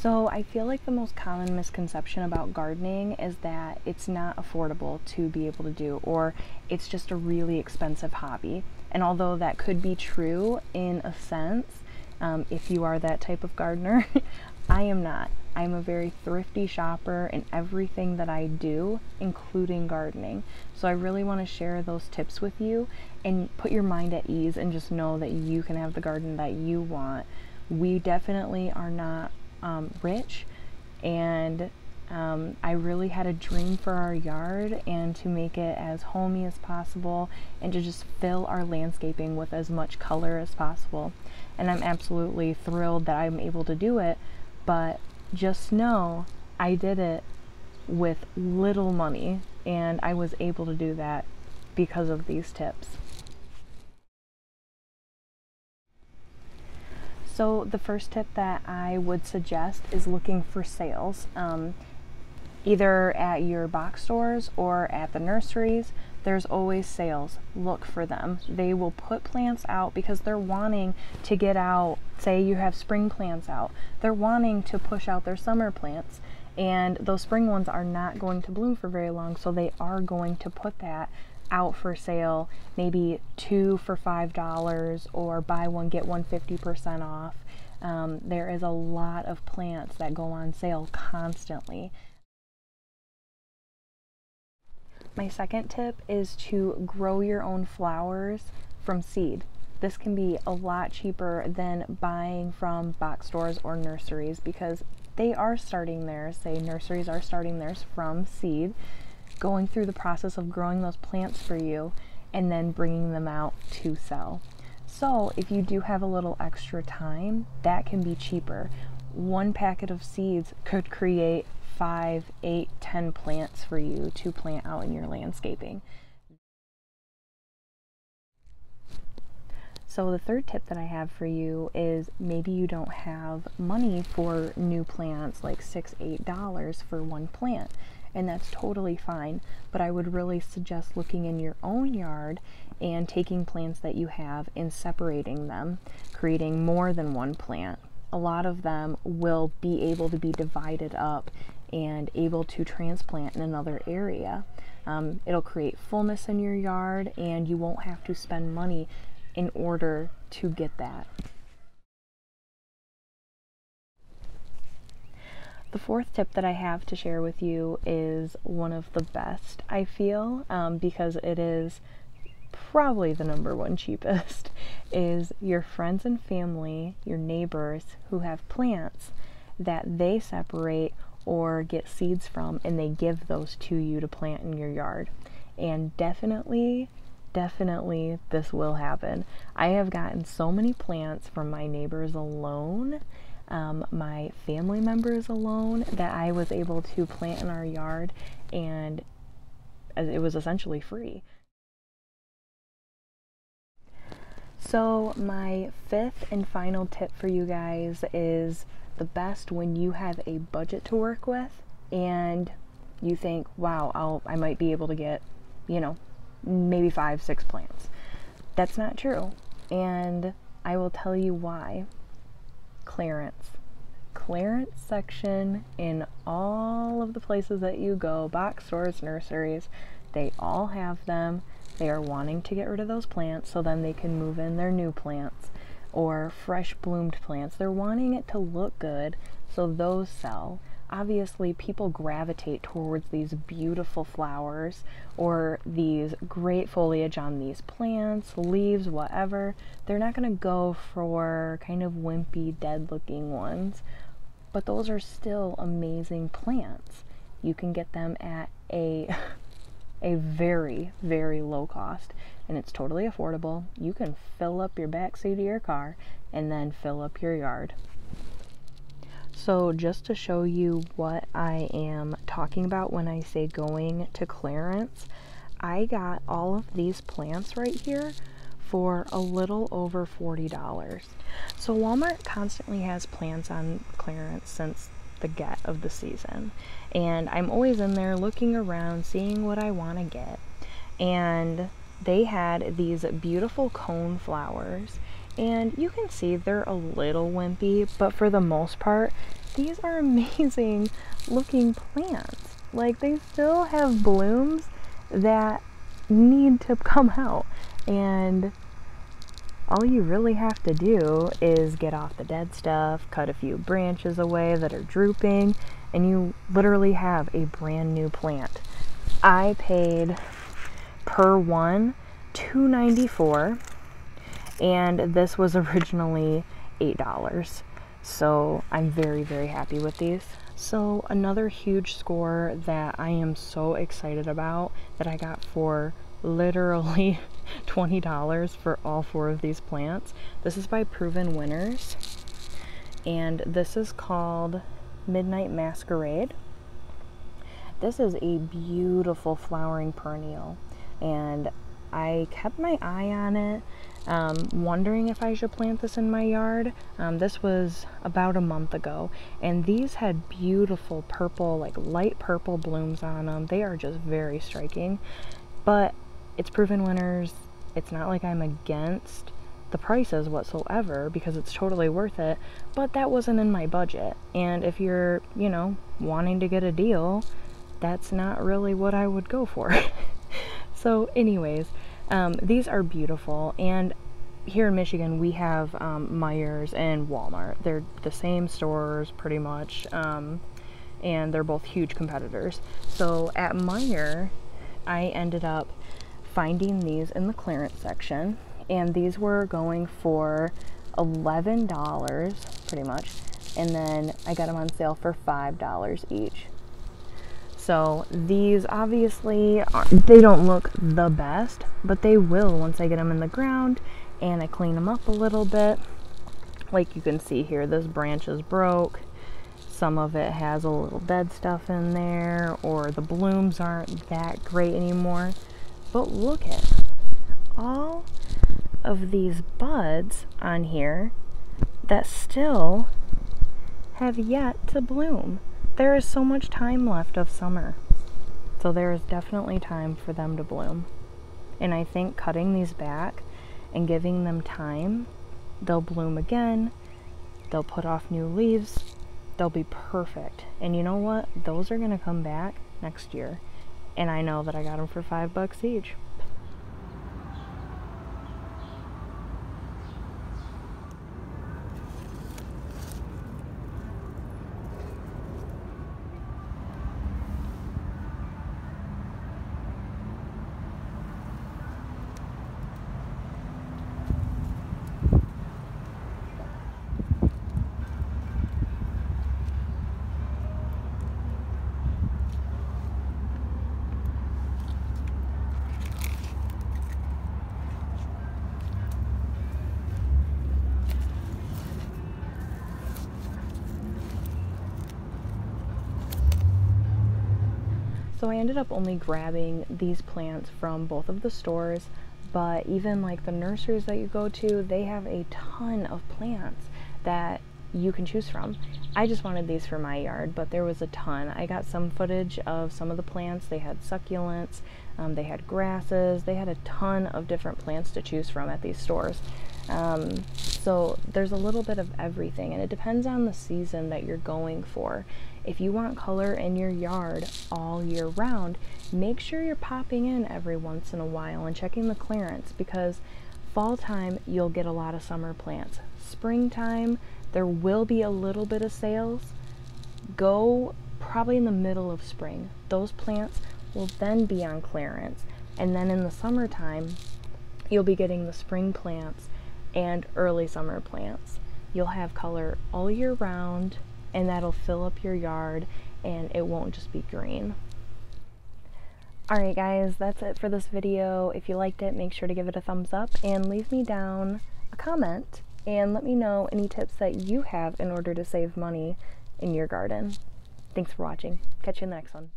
So I feel like the most common misconception about gardening is that it's not affordable to be able to do, or it's just a really expensive hobby. And although that could be true in a sense, if you are that type of gardener, I am not. I'm a very thrifty shopper in everything that I do, including gardening. So I really want to share those tips with you and put your mind at ease and just know that you can have the garden that you want. We definitely are not rich, and I really had a dream for our yard and to make it as homey as possible and to just fill our landscaping with as much color as possible. And I'm absolutely thrilled that I'm able to do it, but just know I did it with little money, and I was able to do that because of these tips. So the first tip that I would suggest is looking for sales. Either at your box stores or at the nurseries, there's always sales. Look for them. They will put plants out because they're wanting to get out. Say you have spring plants out. They're wanting to push out their summer plants, and those spring ones are not going to bloom for very long, so they are going to put that out for sale, maybe 2 for $5 or buy one get one 50% off. There is a lot of plants that go on sale constantly. My second tip is to grow your own flowers from seed. This can be a lot cheaper than buying from box stores or nurseries because they are starting theirs, say nurseries are starting theirs from seed, going through the process of growing those plants for you and then bringing them out to sell. So if you do have a little extra time, that can be cheaper. One packet of seeds could create 5, 8, 10 plants for you to plant out in your landscaping. So the third tip that I have for you is maybe you don't have money for new plants, like $6, $8 for one plant, and that's totally fine. But I would really suggest looking in your own yard and taking plants that you have and separating them, creating more than one plant. A lot of them will be able to be divided up and able to transplant in another area. It'll create fullness in your yard, and you won't have to spend money in order to get that. The fourth tip that I have to share with you is one of the best, I feel, because it is probably the number one cheapest, is your friends and family, your neighbors who have plants that they separate or get seeds from, and they give those to you to plant in your yard. And definitely this will happen. I have gotten so many plants from my neighbors alone, my family members alone, that I was able to plant in our yard, and it was essentially free. So my fifth and final tip for you guys is the best when you have a budget to work with and you think, wow, I might be able to get, maybe 5, 6 plants. That's not true, and I will tell you why. Clearance section in all of the places that you go, box stores, nurseries, they all have them. They are wanting to get rid of those plants so then they can move in their new plants or fresh bloomed plants. They're wanting it to look good, so those sell. Obviously, people gravitate towards these beautiful flowers or these great foliage on these plants, leaves, whatever. They're not going to go for kind of wimpy, dead-looking ones, but those are still amazing plants. You can get them at a very, very low cost, and it's totally affordable. You can fill up your backseat of your car and then fill up your yard. So just to show you what I am talking about when I say going to clearance, I got all of these plants right here for a little over $40. So Walmart constantly has plants on clearance since the get of the season, and I'm always in there looking around, seeing what I want to get. And they had these beautiful cone flowers, and you can see they're a little wimpy, but for the most part, these are amazing looking plants. Like, they still have blooms that need to come out, and all you really have to do is get off the dead stuff, cut a few branches away that are drooping, and you literally have a brand new plant. I paid per one $2.94, and this was originally $8. So I'm very, very happy with these. So another huge score that I am so excited about that I got for literally $20 for all 4 of these plants. This is by Proven Winners, and this is called Midnight Masquerade. This is a beautiful flowering perennial, and I kept my eye on it, wondering if I should plant this in my yard. This was about a month ago, and these had beautiful purple, like light purple blooms on them. They are just very striking, but it's Proven Winners. It's not like I'm against the prices whatsoever, because it's totally worth it, but that wasn't in my budget. And if you're, you know, wanting to get a deal, that's not really what I would go for. So anyways, these are beautiful, and here in Michigan we have Meijer's and Walmart. They're the same stores pretty much, and they're both huge competitors. So at Meijer, I ended up finding these in the clearance section, and these were going for $11 pretty much, and then I got them on sale for $5 each. So these obviously they don't look the best, but they will once I get them in the ground and I clean them up a little bit. Like you can see here, this branch is broke. Some of it has a little dead stuff in there, or the blooms aren't that great anymore. But look at all of these buds on here that still have yet to bloom. There is so much time left of summer, so there is definitely time for them to bloom. And I think cutting these back and giving them time, they'll bloom again, they'll put off new leaves, they'll be perfect. And you know what? Those are gonna come back next year. And I know that I got them for $5 each. So I ended up only grabbing these plants from both of the stores, but even like the nurseries that you go to, they have a ton of plants that you can choose from. I just wanted these for my yard, but there was a ton. I got some footage of some of the plants. They had succulents, they had grasses, they had a ton of different plants to choose from at these stores. So there's a little bit of everything, and it depends on the season that you're going for. If you want color in your yard all year round, make sure you're popping in every once in a while and checking the clearance, because fall time you'll get a lot of summer plants. Springtime there will be a little bit of sales. Go probably in the middle of spring. Those plants will then be on clearance, and then in the summertime you'll be getting the spring plants and early summer plants. You'll have color all year round, and that'll fill up your yard, and it won't just be green. Alright guys, that's it for this video. If you liked it, make sure to give it a thumbs up and leave me down a comment and let me know any tips that you have in order to save money in your garden. Thanks for watching. Catch you in the next one.